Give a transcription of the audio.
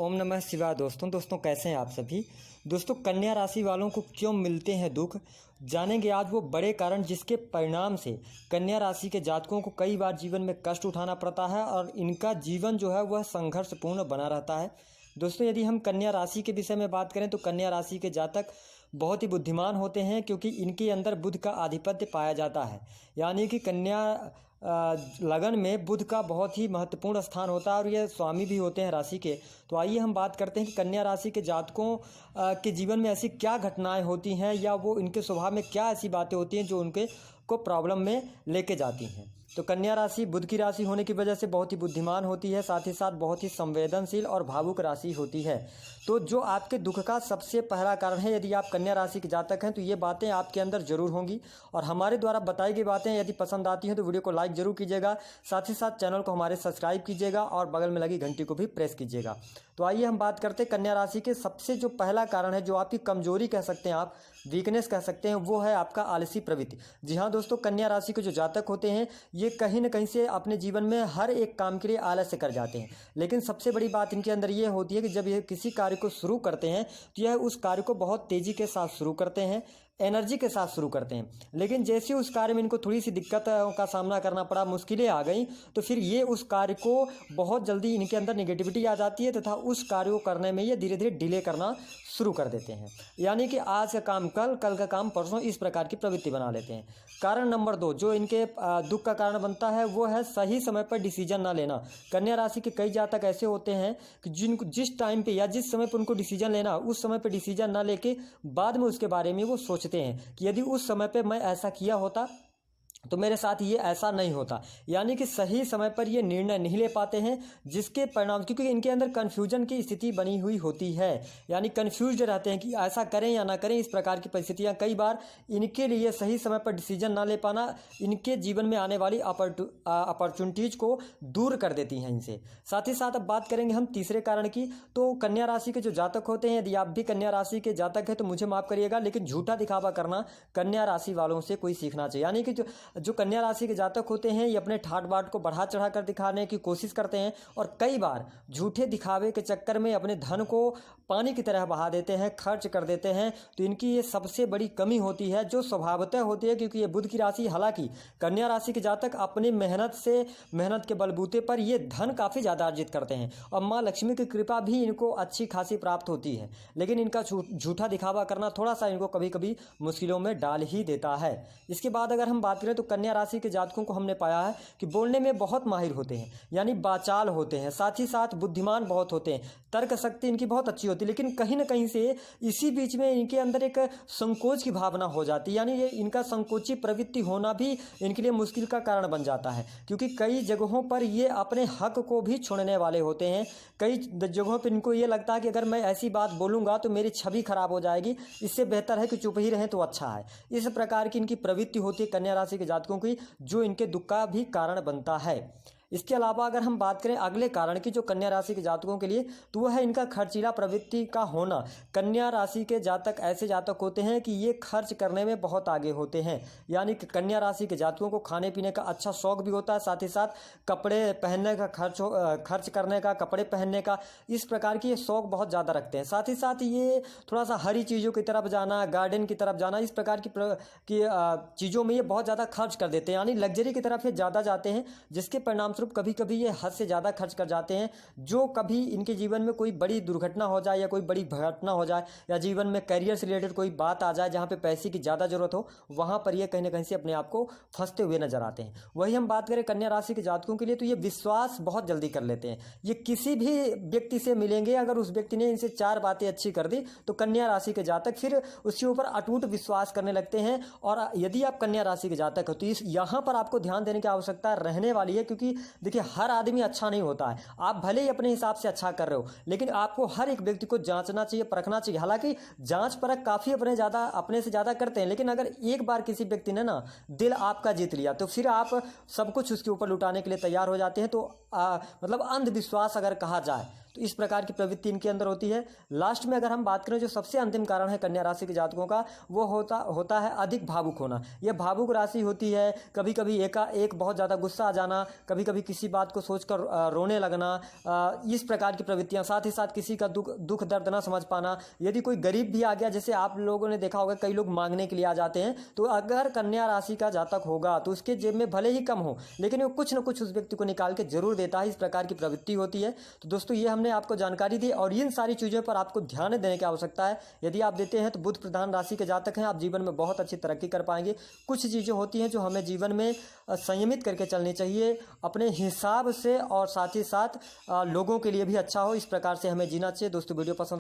ओम नमः शिवाय। दोस्तों कैसे हैं आप सभी। दोस्तों कन्या राशि वालों को क्यों मिलते हैं दुख, जानेंगे आज वो बड़े कारण जिसके परिणाम से कन्या राशि के जातकों को कई बार जीवन में कष्ट उठाना पड़ता है और इनका जीवन जो है वह संघर्षपूर्ण बना रहता है। दोस्तों यदि हम कन्या राशि के विषय में बात करें तो कन्या राशि के जातक बहुत ही बुद्धिमान होते हैं, क्योंकि इनके अंदर बुध का आधिपत्य पाया जाता है। यानी कि कन्या लगन में बुध का बहुत ही महत्वपूर्ण स्थान होता है और ये स्वामी भी होते हैं राशि के। तो आइए हम बात करते हैं कि कन्या राशि के जातकों के जीवन में ऐसी क्या घटनाएं होती हैं या वो इनके स्वभाव में क्या ऐसी बातें होती हैं जो उनके को प्रॉब्लम में लेके जाती हैं। तो कन्या राशि बुध की राशि होने की वजह से बहुत ही बुद्धिमान होती है, साथ ही साथ बहुत ही संवेदनशील और भावुक राशि होती है। तो जो आपके दुख का सबसे पहला कारण है, यदि आप कन्या राशि के जातक हैं तो ये बातें आपके अंदर जरूर होंगी। और हमारे द्वारा बताई गई बातें यदि पसंद आती हैं तो वीडियो को लाइक जरूर कीजिएगा, साथ ही साथ चैनल को हमारे सब्सक्राइब कीजिएगा और बगल में लगी घंटी को भी प्रेस कीजिएगा। तो आइए हम बात करते हैं कन्या राशि के सबसे जो पहला कारण है, जो आपकी कमजोरी कह सकते हैं, आप वीकनेस कह सकते हैं, वो है आपका आलसी प्रवृत्ति। जी हाँ दोस्तों, कन्या राशि के जो जातक होते हैं ये कहीं न कहीं से अपने जीवन में हर एक काम के लिए आलस्य कर जाते हैं। लेकिन सबसे बड़ी बात इनके अंदर ये होती है कि जब ये किसी कार्य को शुरू करते हैं तो यह उस कार्य को बहुत तेजी के साथ शुरू करते हैं, एनर्जी के साथ शुरू करते हैं। लेकिन जैसे उस कार्य में इनको थोड़ी सी दिक्कतों का सामना करना पड़ा, मुश्किलें आ गई, तो फिर ये उस कार्य को बहुत जल्दी इनके अंदर नेगेटिविटी आ जाती है तथा उस कार्य को करने में ये धीरे धीरे डिले करना शुरू कर देते हैं। यानी कि आज का काम कल, कल का काम परसों, इस प्रकार की प्रवृत्ति बना लेते हैं। कारण नंबर 2 जो इनके दुख का कारण बनता है वो है सही समय पर डिसीजन ना लेना। कन्या राशि के कई जातक ऐसे होते हैं कि जिनको जिस टाइम पे या जिस समय पर उनको डिसीजन लेना, उस समय पर डिसीजन ना लेके बाद में उसके बारे में वो सोचते हैं कि यदि उस समय पे मैं ऐसा किया होता तो मेरे साथ ये ऐसा नहीं होता। यानी कि सही समय पर ये निर्णय नहीं ले पाते हैं, जिसके परिणाम, क्योंकि इनके अंदर कन्फ्यूजन की स्थिति बनी हुई होती है। यानी कन्फ्यूज्ड रहते हैं कि ऐसा करें या ना करें। इस प्रकार की परिस्थितियां कई बार इनके लिए सही समय पर डिसीजन ना ले पाना इनके जीवन में आने वाली अपॉर्चुनिटीज को दूर कर देती हैं इनसे। साथ ही साथ अब बात करेंगे हम तीसरे कारण की। तो कन्या राशि के जो जातक होते हैं, यदि आप भी कन्या राशि के जातक हैं तो मुझे माफ करिएगा, लेकिन झूठा दिखावा करना कन्या राशि वालों से कोई सीखना चाहिए। यानी कि जो कन्या राशि के जातक होते हैं ये अपने ठाट बाट को बढ़ा चढ़ा कर दिखाने की कोशिश करते हैं और कई बार झूठे दिखावे के चक्कर में अपने धन को पानी की तरह बहा देते हैं, खर्च कर देते हैं। तो इनकी ये सबसे बड़ी कमी होती है जो स्वभावतः होती है, क्योंकि ये बुध की राशि। हालांकि कन्या राशि के जातक अपनी मेहनत के बलबूते पर ये धन काफ़ी ज़्यादा अर्जित करते हैं और माँ लक्ष्मी की कृपा भी इनको अच्छी खासी प्राप्त होती है। लेकिन इनका झूठा दिखावा करना थोड़ा सा इनको कभी कभी मुश्किलों में डाल ही देता है। इसके बाद अगर हम बात करें तो कन्या राशि के जातकों को हमने पाया है कि बोलने में बहुत माहिर होते हैं, यानी बाचाल होते हैं, साथ ही साथ बुद्धिमान बहुत होते हैं, तर्क शक्ति इनकी बहुत अच्छी होती है। लेकिन कहीं ना कहीं से इसी बीच में इनके अंदर एक संकोच की भावना हो जाती है। यानी ये इनका संकोची प्रवृत्ति होना भी इनके लिए मुश्किल का कारण बन जाता है, क्योंकि कई जगहों पर ये अपने हक को भी छोड़ने वाले होते हैं। कई जगहों पर इनको ये लगता है कि अगर मैं ऐसी बात बोलूंगा तो मेरी छवि खराब हो जाएगी, इससे बेहतर है कि चुप ही रहें तो अच्छा है। इस प्रकार की इनकी प्रवृत्ति होती है कन्या राशि के जातकों की, जो इनके दुख का भी कारण बनता है। इसके अलावा अगर हम बात करें अगले कारण की जो कन्या राशि के जातकों के लिए, तो वह है इनका खर्चीला प्रवृत्ति का होना। कन्या राशि के जातक ऐसे जातक होते हैं कि ये खर्च करने में बहुत आगे होते हैं। यानी कि कन्या राशि के जातकों को खाने पीने का अच्छा शौक भी होता है, साथ ही साथ कपड़े पहनने का खर्च करने का, कपड़े पहनने का, इस प्रकार की ये शौक बहुत ज़्यादा रखते हैं। साथ ही साथ ये थोड़ा सा हरी चीज़ों की तरफ जाना, गार्डन की तरफ जाना, इस प्रकार की चीज़ों में ये बहुत ज़्यादा खर्च कर देते हैं। यानी लग्जरी की तरफ ये ज़्यादा जाते हैं, जिसके परिणाम कभी कभी ये हद से ज़्यादा खर्च कर जाते हैं। जो कभी इनके जीवन में कोई बड़ी दुर्घटना हो जाए या कोई बड़ी घटना हो जाए या जीवन में करियर से रिलेटेड कोई बात आ जाए जहाँ पे पैसे की ज़्यादा जरूरत हो, वहाँ पर ये कहीं ना कहीं से अपने आप को फंसते हुए नजर आते हैं। वही हम बात करें कन्या राशि के जातकों के लिए, तो ये विश्वास बहुत जल्दी कर लेते हैं। ये किसी भी व्यक्ति से मिलेंगे, अगर उस व्यक्ति ने इनसे 4 बातें अच्छी कर दी तो कन्या राशि के जातक फिर उसके ऊपर अटूट विश्वास करने लगते हैं। और यदि आप कन्या राशि के जातक हो तो यहाँ पर आपको ध्यान देने की आवश्यकता रहने वाली है, क्योंकि देखिए हर आदमी अच्छा नहीं होता है। आप भले ही अपने हिसाब से अच्छा कर रहे हो, लेकिन आपको हर एक व्यक्ति को जांचना चाहिए, परखना चाहिए। हालांकि जांच परख काफी अपने से ज्यादा करते हैं, लेकिन अगर एक बार किसी व्यक्ति ने ना दिल आपका जीत लिया तो फिर आप सब कुछ उसके ऊपर लुटाने के लिए तैयार हो जाते हैं। तो मतलब अंधविश्वास अगर कहा जाए तो इस प्रकार की प्रवृत्ति इनके अंदर होती है। लास्ट में अगर हम बात करें, जो सबसे अंतिम कारण है कन्या राशि के जातकों का, वो होता है अधिक भावुक होना। यह भावुक राशि होती है। कभी कभी एक बहुत ज़्यादा गुस्सा आ जाना, कभी कभी किसी बात को सोचकर रोने लगना, इस प्रकार की प्रवृत्तियां। साथ ही साथ किसी का दुख दर्द ना समझ पाना। यदि कोई गरीब भी आ गया, जैसे आप लोगों ने देखा होगा कई लोग मांगने के लिए आ जाते हैं, तो अगर कन्या राशि का जातक होगा तो उसके जेब में भले ही कम हो, लेकिन वो कुछ ना कुछ उस व्यक्ति को निकाल के जरूर देता है। इस प्रकार की प्रवृत्ति होती है। तो दोस्तों, ये हमने आपको जानकारी दी और इन सारी चीज़ों पर आपको ध्यान देने की आवश्यकता है। यदि आप देते हैं तो बुध प्रधान राशि के जातक हैं, आप जीवन में बहुत अच्छी तरक्की कर पाएंगे। कुछ चीज़ें होती हैं जो हमें जीवन में संयमित करके चलनी चाहिए अपने हिसाब से, और साथ ही साथ लोगों के लिए भी अच्छा हो, इस प्रकार से हमें जीना चाहिए। दोस्तों, वीडियो पसंद